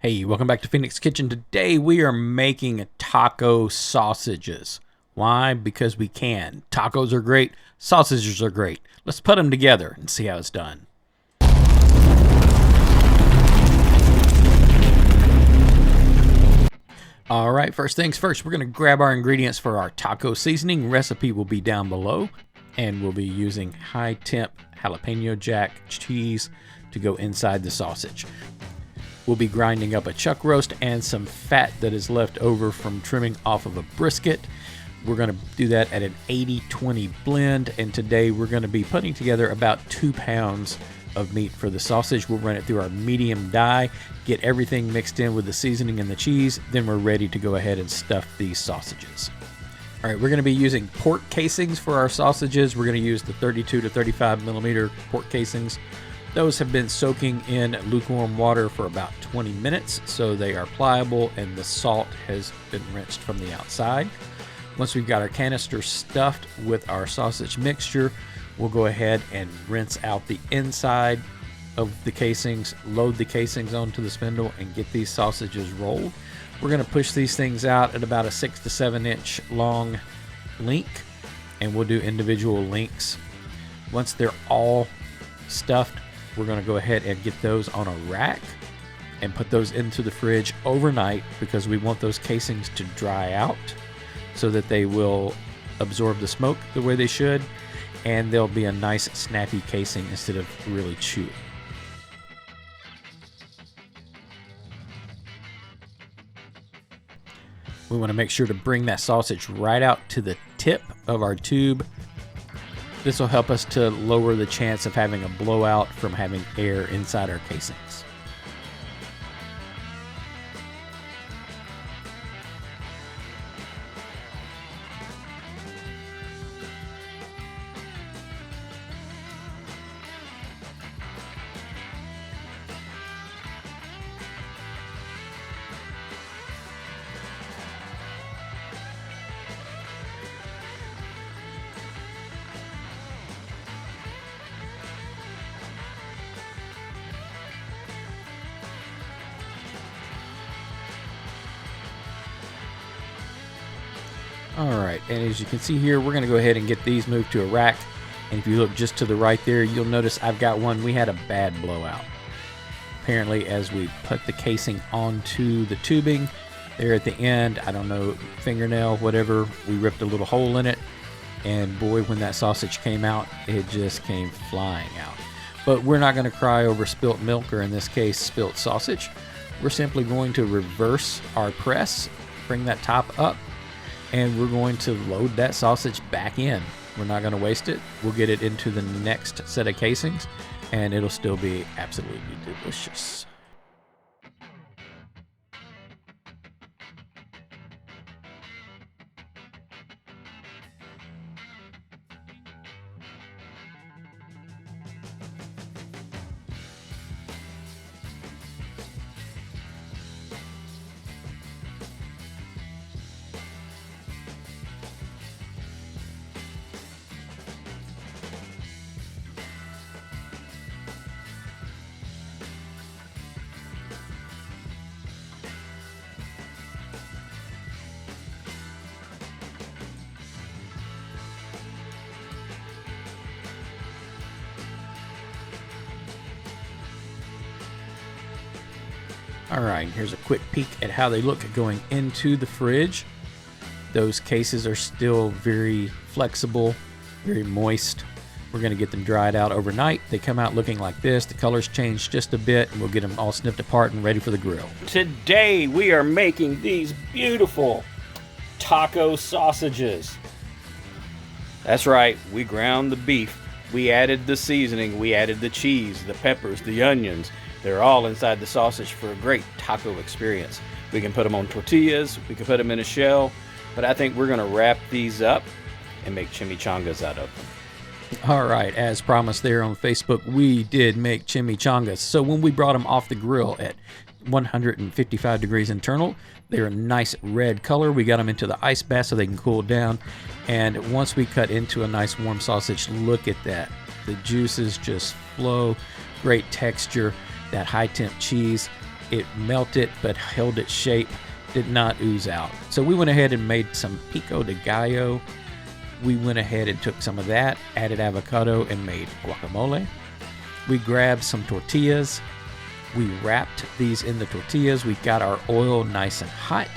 Hey, welcome back to Phoenix Kitchen. Today we are making taco sausages. Why? Because we can. Tacos are great. Sausages are great. Let's put them together and see how it's done. All right, first things first, we're going to grab our ingredients for our taco seasoning. Recipe will be down below, and we'll be using high temp jalapeno jack cheese to go inside the sausage. We'll be grinding up a chuck roast and some fat that is left over from trimming off of a brisket. We're going to do that at an 80-20 blend, and today we're going to be putting together about 2 pounds of meat for the sausage. We'll run it through our medium die, get everything mixed in with the seasoning and the cheese, then we're ready to go ahead and stuff these sausages. All right, we're going to be using pork casings for our sausages. We're going to use the 32 to 35 millimeter pork casings. Those have been soaking in lukewarm water for about 20 minutes, so they are pliable and the salt has been rinsed from the outside. Once we've got our canister stuffed with our sausage mixture, we'll go ahead and rinse out the inside of the casings, load the casings onto the spindle, and get these sausages rolled. We're going to push these things out at about a 6 to 7 inch long link, and we'll do individual links. Once they're all stuffed, we're going to go ahead and get those on a rack and put those into the fridge overnight because we want those casings to dry out so that they will absorb the smoke the way they should, and they'll be a nice snappy casing instead of really chewy. We want to make sure to bring that sausage right out to the tip of our tube. This will help us to lower the chance of having a blowout from having air inside our casings. Alright, and as you can see here, we're going to go ahead and get these moved to a rack. And if you look just to the right there, you'll notice I've got one. We had a bad blowout. Apparently, as we put the casing onto the tubing, there at the end, I don't know, fingernail, whatever, we ripped a little hole in it. And boy, when that sausage came out, it just came flying out. But we're not going to cry over spilt milk, or in this case, spilt sausage. We're simply going to reverse our press, bring that top up, and we're going to load that sausage back in. We're not going to waste it. We'll get it into the next set of casings, and it'll still be absolutely delicious. All right, here's a quick peek at how they look going into the fridge. Those cases are still very flexible, very moist. We're going to get them dried out overnight. They come out looking like this. The colors change just a bit, and we'll get them all snipped apart and ready for the grill. Today we are making these beautiful taco sausages. That's right, we ground the beef. We added the seasoning, we added the cheese, the peppers, the onions. They're all inside the sausage for a great taco experience. We can put them on tortillas, we can put them in a shell, but I think we're going to wrap these up and make chimichangas out of them. All right, as promised there on Facebook, we did make chimichangas. So when we brought them off the grill at 155 degrees internal, they're a nice red color. We got them into the ice bath so they can cool down. And once we cut into a nice warm sausage, look at that. The juices just flow, great texture. That high temp cheese It melted but held its shape, did not ooze out. So we went ahead and made some pico de gallo. We went ahead and took some of that, added avocado, and made guacamole. We grabbed some tortillas. We wrapped these in the tortillas. We got our oil nice and hot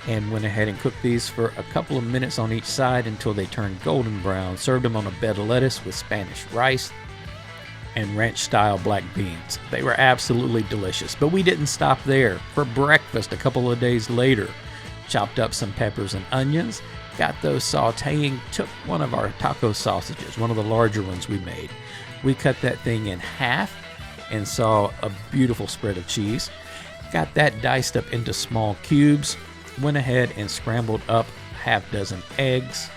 and went ahead and cooked these for a couple of minutes on each side until they turned golden brown. Served them on a bed of lettuce with Spanish rice and ranch-style black beans. They were absolutely delicious, but we didn't stop there. For breakfast a couple of days later, chopped up some peppers and onions, got those sauteing, took one of our taco sausages, one of the larger ones we made. We cut that thing in half and saw a beautiful spread of cheese. Got that diced up into small cubes, went ahead and scrambled up half dozen eggs.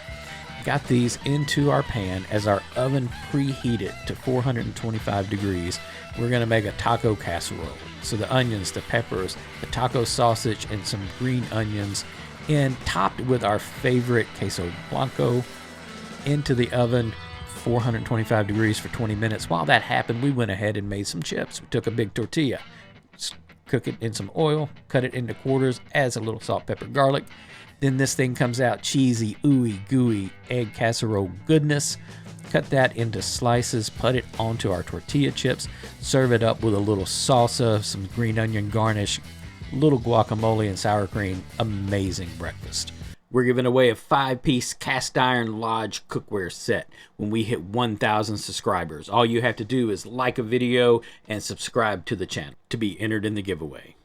Got these into our pan as our oven preheated to 425 degrees. We're going to make a taco casserole. So the onions, the peppers, the taco sausage, and some green onions, and topped with our favorite queso blanco into the oven, 425 degrees for 20 minutes. While that happened, we went ahead and made some chips. We took a big tortilla, cook it in some oil, cut it into quarters, adds a little salt, pepper, garlic. Then this thing comes out cheesy, ooey gooey egg casserole goodness. Cut that into slices, put it onto our tortilla chips, serve it up with a little salsa, some green onion garnish, little guacamole and sour cream. Amazing breakfast. We're giving away a 5-piece cast iron lodge cookware set when we hit 1,000 subscribers. All you have to do is like a video and subscribe to the channel to be entered in the giveaway.